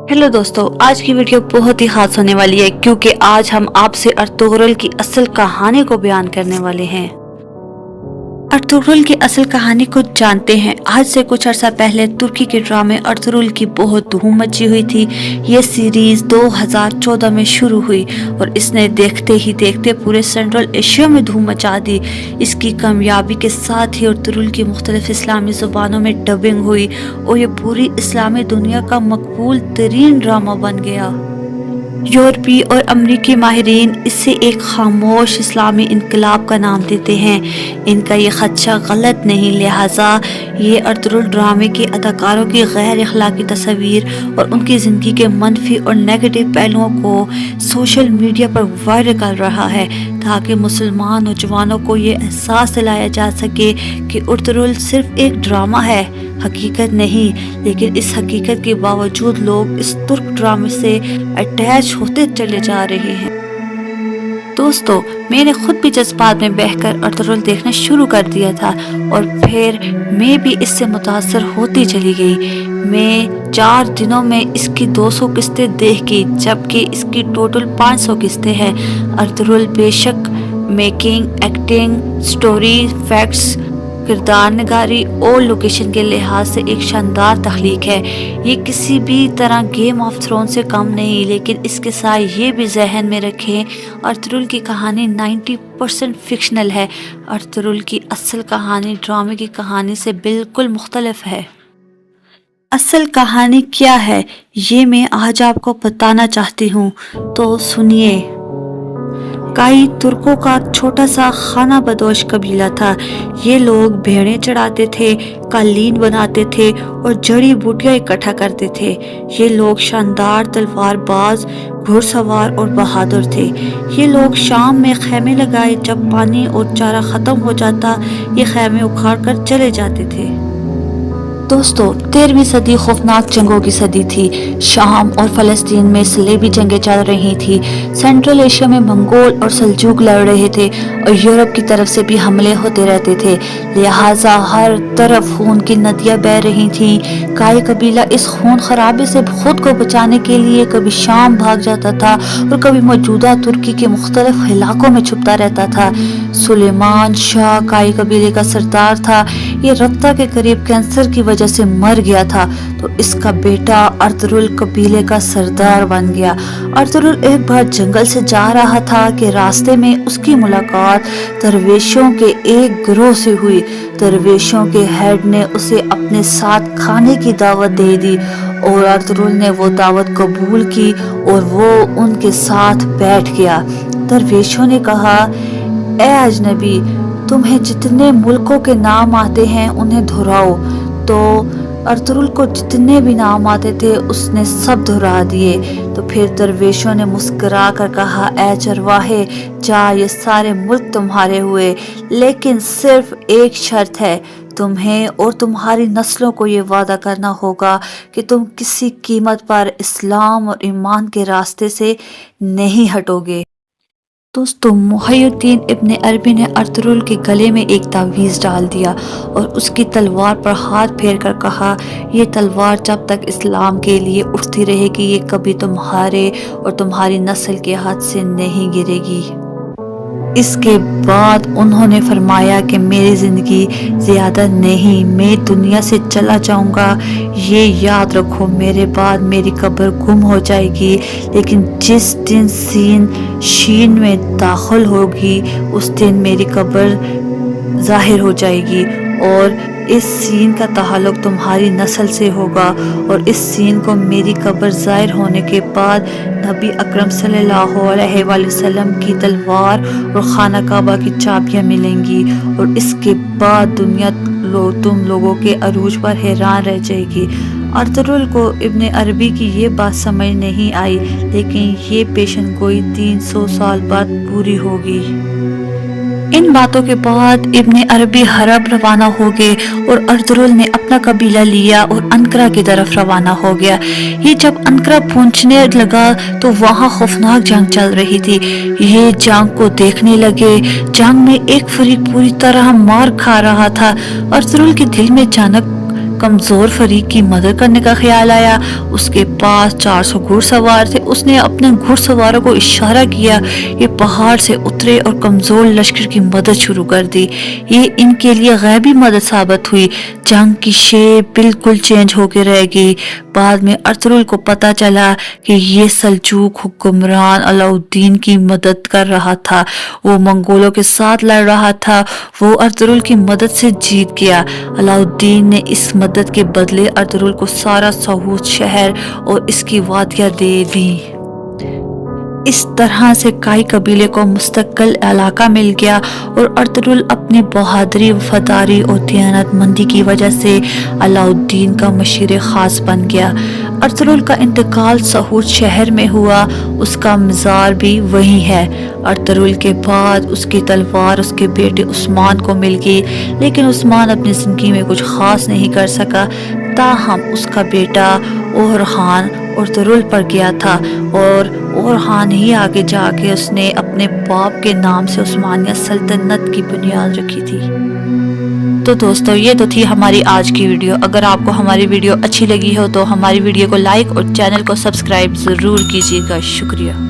Hello दोस्तों, आज की वीडियो बहुत ही खास होने वाली है क्योंकि आज हम आपसे अर्तुगरुल की असल कहानी को बयान करने वाले हैं। अर्तुगरुल की असल कहानी को जानते हैं। आज से कुछ अर्सा पहले तुर्की के ड्रामे अर्तुगरुल की बहुत धूम मची हुई थी। ये सीरीज 2014 में शुरू हुई और इसने देखते ही देखते पूरे सेंट्रल एशिया में धूम मचा दी। इसकी कामयाबी के साथ ही अर्तुगरुल की मुख्तलिफ इस्लामी ज़ुबानों में डबिंग हुई और ये पूरी इस्लामी दुनिया का मकबूल तरीन ड्रामा बन गया। यूरोपीय और अमरीकी माहिरीन इसे एक खामोश इस्लामी इनकलाब का नाम देते हैं। इनका ये खदशा गलत नहीं, लिहाजा ये अर्तुगरुल ड्रामे के अदाकारों की गैर अखलाकी तस्वीर और उनकी ज़िंदगी के मनफी और नेगेटिव पहलुओं को सोशल मीडिया पर वायरल कर रहा है ताकि मुसलमान नौजवानों को ये एहसास दिलाया जा सके कि अर्तुगरुल सिर्फ एक ड्रामा है, हकीकत नहीं। लेकिन इस हकीकत के बावजूद लोग इस तुर्क ड्रामे से अटैच होते चले जा रहे हैं। दोस्तों, मैंने खुद भी जज्बात में बहकर अर्तुगरुल देखना शुरू कर दिया था और फिर मैं भी इससे मुतासर होती चली गई। मैं 4 दिनों में इसकी 200 किस्तें देख गई, जबकि इसकी टोटल 500 किस्तें हैं। अर्तुगरुल बेशक मेकिंग, एक्टिंग, स्टोरी, फैक्ट्स, किरदार नगारी और लोकेशन के लिहाज से एक शानदार तख्लीक है। ये किसी भी तरह गेम ऑफ थ्रोन से कम नहीं, लेकिन इसके साथ ये भी जहन में रखें अर्तुगरुल की कहानी 90% फिक्शनल है। अर्तुगरुल की असल कहानी ड्रामे की कहानी से बिल्कुल मुख्तलिफ है। असल कहानी क्या है ये मैं आज आपको बताना चाहती हूँ, तो सुनिए। काई तुर्कों का छोटा सा खाना बदोश कबीला था। ये लोग भेड़ें चढ़ाते थे, कालीन बनाते थे और जड़ी बूटियां इकट्ठा करते थे। ये लोग शानदार तलवारबाज, घुड़सवार और बहादुर थे। ये लोग शाम में खैमे लगाए, जब पानी और चारा ख़त्म हो जाता ये खैमे उखाड़ कर चले जाते थे। दोस्तों, 13वीं सदी खौफनाक जंगों की सदी थी। शाम और फ़लस्तीन में सलेबी जंगें चल रही थी। सेंट्रल एशिया में मंगोल और सल्जूक लड़ रहे थे और यूरोप की तरफ से भी हमले होते रहते थे। लिहाजा हर तरफ खून की नदियां बह रही थीं। काई कबीला इस खून खराबे से खुद को बचाने के लिए कभी शाम भाग जाता था और कभी मौजूदा तुर्की के मुख्तलिफ इलाकों में छुपता रहता था। सुलेमान शाह काई कबीले का सरदार था। ये रक्ता के करीब कैंसर की वजह से मर गया था, तो इसका बेटा अर्तुगरुल कबीले का सरदार बन गया। अर्तुगरुल एक बार जंगल से जा रहा था कि रास्ते में उसकी मुलाकात दरवेशों के एक गिरोह से हुई। दरवेशों के हेड ने उसे अपने साथ खाने की दावत दे दी और अर्तुगरुल ने वो दावत कबूल की और वो उनके साथ बैठ गया। दरवेशों ने कहा, ए अजनबी, तुम्हें जितने मुल्कों के नाम आते हैं उन्हें दोहराओ। तो अर्तुगरुल को जितने भी नाम आते थे उसने सब दोहरा दिए। तो फिर दरवेशों ने मुस्कुरा कर कहा, ए चरवाहे, जा, ये सारे मुल्क तुम्हारे हुए, लेकिन सिर्फ एक शर्त है, तुम्हें और तुम्हारी नस्लों को ये वादा करना होगा कि तुम किसी कीमत पर इस्लाम और ईमान के रास्ते से नहीं हटोगे। दोस्तों, मुहय्यिद्दीन इब्न अरबी ने अर्तुगरुल के गले में एक तावीज़ डाल दिया और उसकी तलवार पर हाथ फेर कर कहा, ये तलवार जब तक इस्लाम के लिए उठती रहेगी ये कभी तुम्हारे और तुम्हारी नस्ल के हाथ से नहीं गिरेगी। इसके बाद उन्होंने फरमाया कि मेरी ज़िंदगी ज़्यादा नहीं, मैं दुनिया से चला जाऊंगा। ये याद रखो, मेरे बाद मेरी कब्र गुम हो जाएगी, लेकिन जिस दिन शीन में दाखिल होगी उस दिन मेरी कब्र ज़ाहिर हो जाएगी और इस सीन का ताल्लुक तुम्हारी नस्ल से होगा और इस सीन को मेरी कब्र ज़ाहिर होने के बाद नबी अकरम सल्लल्लाहु अलैहि वसल्लम की तलवार और खाना काबा की चाबियां मिलेंगी और इसके बाद दुनिया तुम लोगों के अरूज पर हैरान रह जाएगी। अर्तुगरुल को इब्न अरबी की ये बात समझ नहीं आई, लेकिन ये पेशन गोई 300 साल बाद पूरी होगी। इन बातों के बाद इब्न अरबी हरब रवाना हो गए और अर्तुगरुल ने अपना कबीला लिया और अंकरा की तरफ रवाना हो गया। ये जब अंकरा पहुंचने लगा तो वहाँ खौफनाक जंग चल रही थी। ये जंग को देखने लगे। जंग में एक फरीक पूरी तरह मार खा रहा था। अर्तुगरुल के दिल में अचानक कमजोर फरीक की मदद करने का ख्याल आया। उसके पास 400 घुड़सवार थे। उसने अपने घुड़सवारों को इशारा किया, ये पहाड़ से उतरे और कमजोर लश्कर की मदद शुरू कर दी। ये इनके लिए गैबी मदद साबित हुई। जंग की शेप बिल्कुल चेंज होकर रह गई। बाद में अर्तुगरुल को पता चला कि ये सल्जूक हुक्मरान अलाउद्दीन की मदद कर रहा था। वो मंगोलों के साथ लड़ रहा था। वो अर्तुगरुल की मदद से जीत गया। अलाउद्दीन ने इस मदद के बदले अर्तुगरुल को सारा सहूद शहर और इसकी वादियां दे दी। इस तरह से काई कबीले को मुस्तकिल इलाका मिल गया और अर्तुगरुल अपनी बहादुरी, वफादारी और दियानतमंदी की वजह से अलाउद्दीन का मशीर खास बन गया। अर्तुगरुल का इंतकाल सहूद शहर में हुआ। उसका मज़ार भी वही है। अर्तुगरुल के बाद उसकी तलवार उसके बेटे उस्मान को मिल गई, लेकिन उस्मान अपनी जिंदगी में कुछ खास नहीं कर सका। ताहम उसका बेटा ओरहान अर्तुगरुल पर गया था और ओरहान ही आगे जाके उसने अपने बाप के नाम से उस्मानिया सल्तनत की बुनियाद रखी थी। तो दोस्तों, ये तो थी हमारी आज की वीडियो। अगर आपको हमारी वीडियो अच्छी लगी हो तो हमारी वीडियो को लाइक और चैनल को सब्सक्राइब ज़रूर कीजिएगा। शुक्रिया।